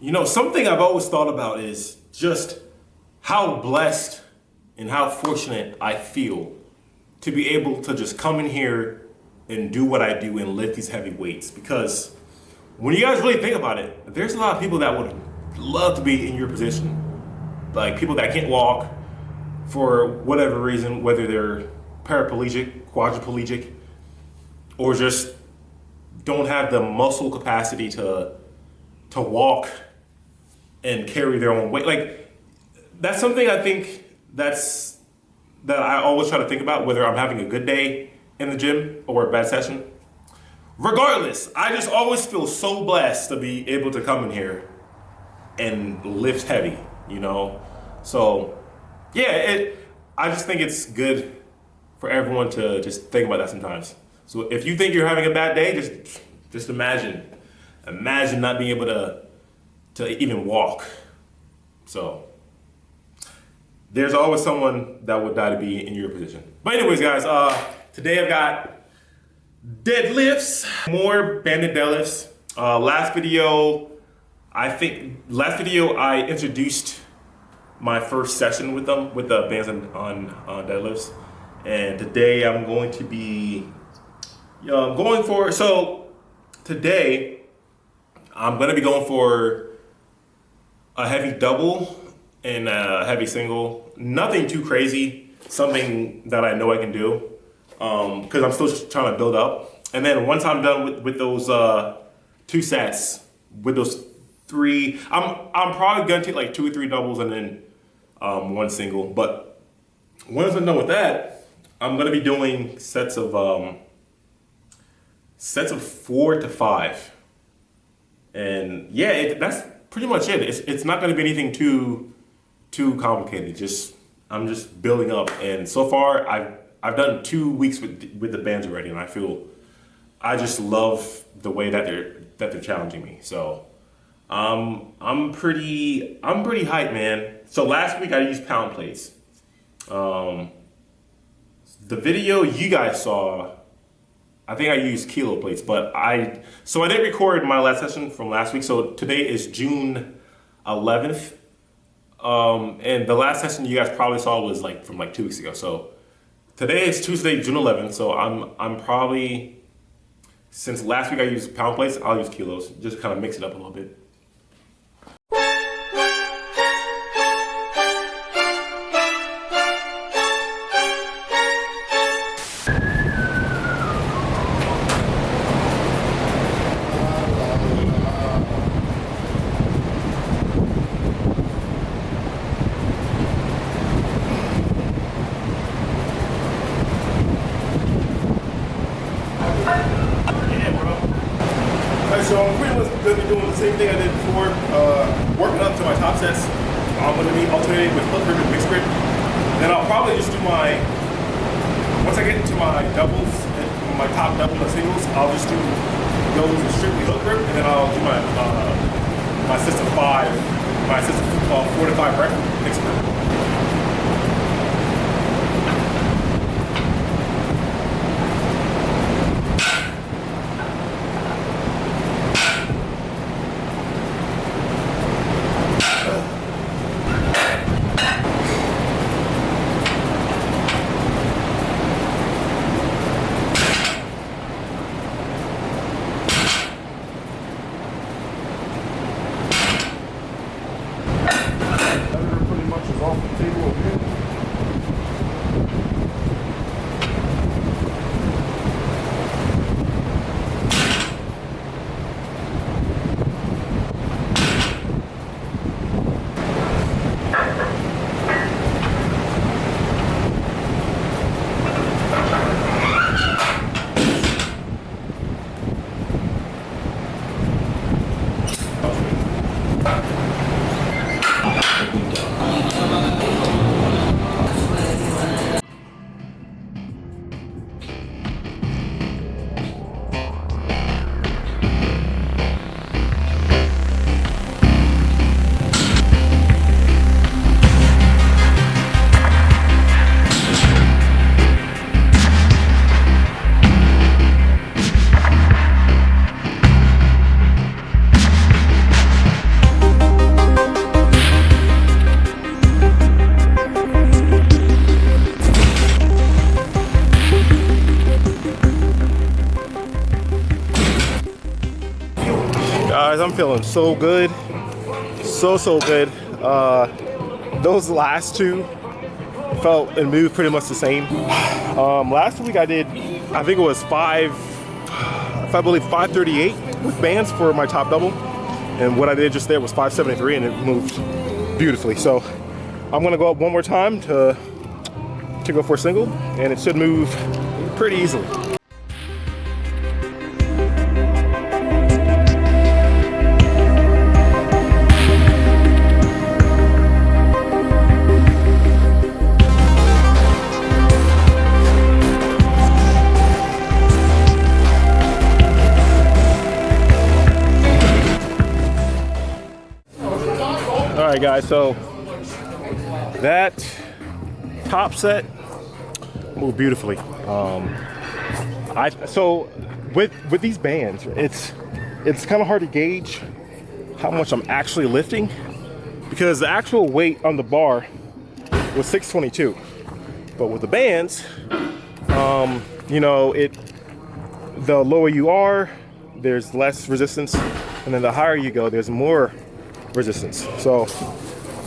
You know, something I've always thought about is just how blessed and how fortunate I feel to be able to just come in here and do what I do and lift these heavy weights. Because when you guys really think about it, there's a lot of people that would love to be in your position. Like people that can't walk for whatever reason, whether they're paraplegic, quadriplegic, or just don't have the muscle capacity to walk and carry their own weight. Like that's something I think that I always try to think about, whether I'm having a good day in the gym or a bad session. Regardless, I just always feel so blessed to be able to come in here and lift heavy, you know? So yeah, I just think it's good for everyone to just think about that sometimes. So if you think you're having a bad day, just imagine not being able to even walk. So there's always someone that would die to be in your position. But anyways, guys, today I've got deadlifts, more banded deadlifts. Last video I introduced my first session with them, with the bands on deadlifts. And today I'm going to be today I'm going to be going for a heavy double and a heavy single. Nothing too crazy, something that I know I can do, because I'm still trying to build up. And then once I'm done with those 2 sets, with those 3, I'm probably gonna take like 2 or 3 doubles and then 1 single. But once I'm done with that, I'm gonna be doing sets of 4 to 5. And yeah, that's pretty much it. It's not going to be anything too complicated. I'm just building up, and so far I've done 2 weeks with the bands already, and I just love the way that they're challenging me. So I'm pretty hyped, man. So last week I used pound plates. The video you guys saw, I think I used kilo plates, but I didn't record my last session from last week. So today is June 11th. And the last session you guys probably saw was from 2 weeks ago. So today is Tuesday, June 11th. So I'm probably, since last week I used pound plates, I'll use kilos. Just kind of mix it up a little bit. So I'm pretty much going to be doing the same thing I did before, working up to my top sets. I'm going to be alternating with hook grip and mixed grip. Then I'll probably just do once I get into my doubles, my top double and singles, I'll just do those with strictly hook grip, and then I'll do my system 4 to 5 rep mixed grip. Off the table over here. I'm feeling so good. So good. Those last two felt and moved pretty much the same. Last week I did, I think it was 538 with bands for my top double. And what I did just there was 573 and it moved beautifully. So I'm gonna go up one more time to go for a single and it should move pretty easily. All right, guys, so that top set moved beautifully. So with these bands, it's kind of hard to gauge how much I'm actually lifting because the actual weight on the bar was 622, but with the bands, you know, the lower you are, there's less resistance, and then the higher you go, there's more resistance. So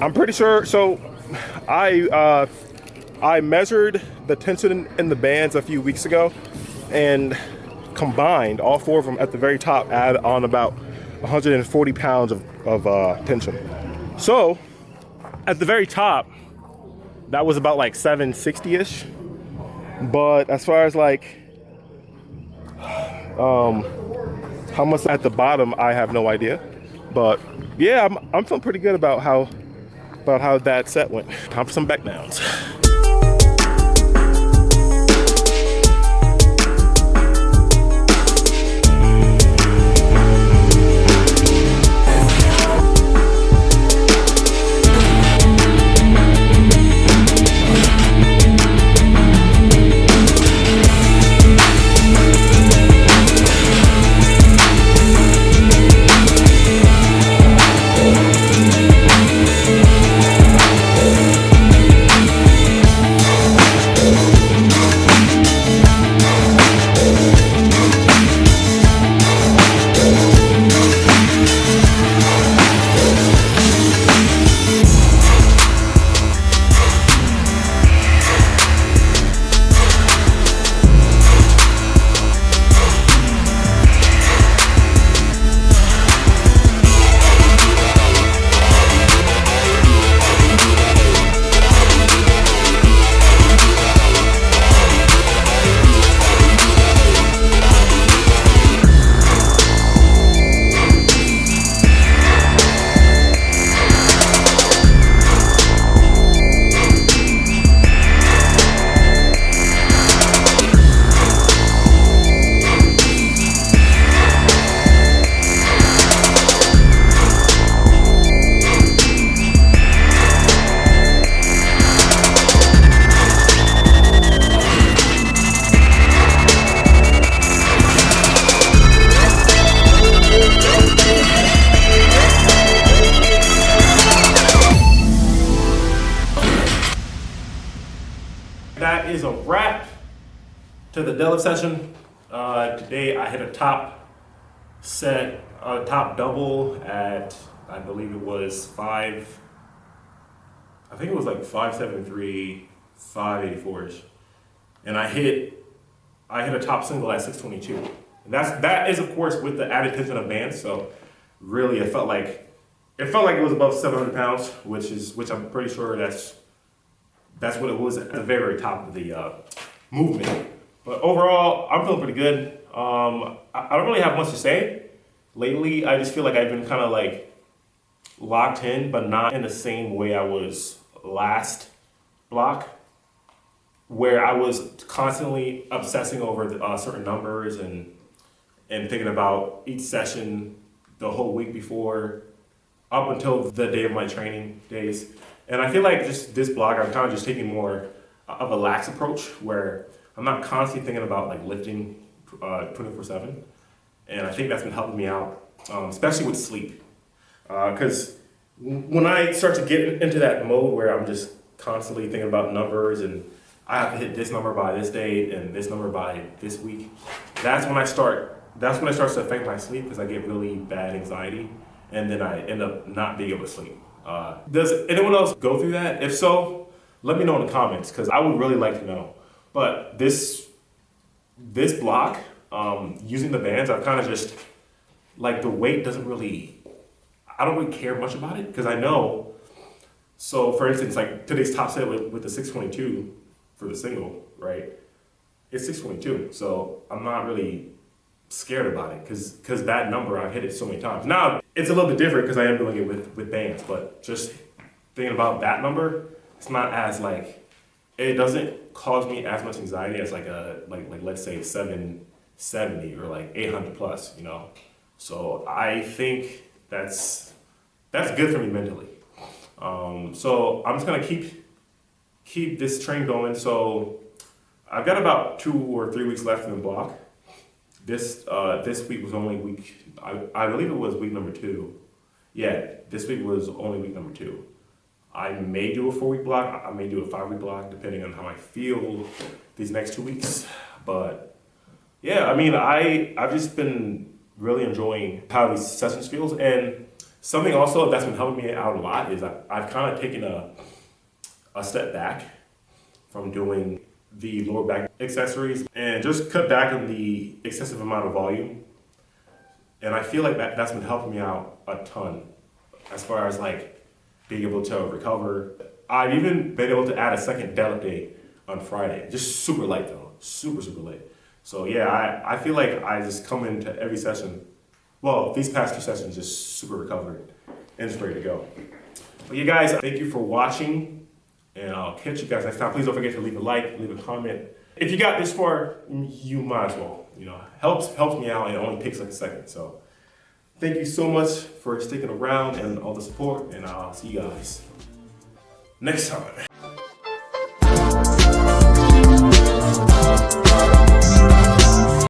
I'm pretty sure. So I measured the tension in the bands a few weeks ago and combined all four of them at the very top, add on about 140 pounds of tension. So at the very top, that was about like 760-ish. But as far as like how much at the bottom, I have no idea. But yeah, I'm feeling pretty good about how that set went. Time for some back downs. That is a wrap to the deadlift session. Today I hit a top double at, I believe it was I think it was like 573, 584-ish. And I hit a top single at 622. And that is of course with the added tension of bands, so really it felt like it was above 700 pounds, which I'm pretty sure that's what it was at the very top of the movement. But overall, I'm feeling pretty good. I don't really have much to say. Lately, I just feel like I've been kind of like locked in, but not in the same way I was last block, where I was constantly obsessing over certain numbers and thinking about each session the whole week before, up until the day of my training days. And I feel like just this block, I'm kind of just taking more of a lax approach where I'm not constantly thinking about like lifting 24/7. And I think that's been helping me out, especially with sleep. Because when I start to get into that mode where I'm just constantly thinking about numbers and I have to hit this number by this date and this number by this week, that's when I start that's when it starts to affect my sleep because I get really bad anxiety, and then I end up not being able to sleep. Does anyone else go through that? If so, let me know in the comments because I would really like to know. But this block, using the bands, I've kind of just, like, the weight doesn't really, I don't really care much about it because I know. So for instance, like today's top set with the 622 for the single, right? It's 622, so I'm not really scared about it because that number, I've hit it so many times. Now, it's a little bit different because I am doing it with bands, but just thinking about that number, it's not as like, it doesn't cause me as much anxiety as like let's say 770 or like 800 plus, you know? So I think that's good for me mentally. So I'm just gonna keep this train going. So I've got about 2 or 3 weeks left in the block. This week was only week, I believe it was week number 2. Yeah, this week was only week number 2. I may do a 4-week block, I may do a 5-week block, depending on how I feel these next 2 weeks. But yeah, I mean, I've just been really enjoying how these sessions feels. And something also that's been helping me out a lot is I've kind of taken a step back from doing the lower back accessories and just cut back on the excessive amount of volume. And I feel like that's been helping me out a ton as far as like being able to recover. I've even been able to add a second deadlift day on Friday. Just super light though, super light. So yeah, I feel like I just come into every session, well, these past 2 sessions just super recovered and just ready to go. But you guys, thank you for watching, and I'll catch you guys next time. Please don't forget to leave a like, leave a comment. If you got this far, you might as well, you know, helps me out, and it only takes like a second. So thank you so much for sticking around and all the support, and I'll see you guys next time.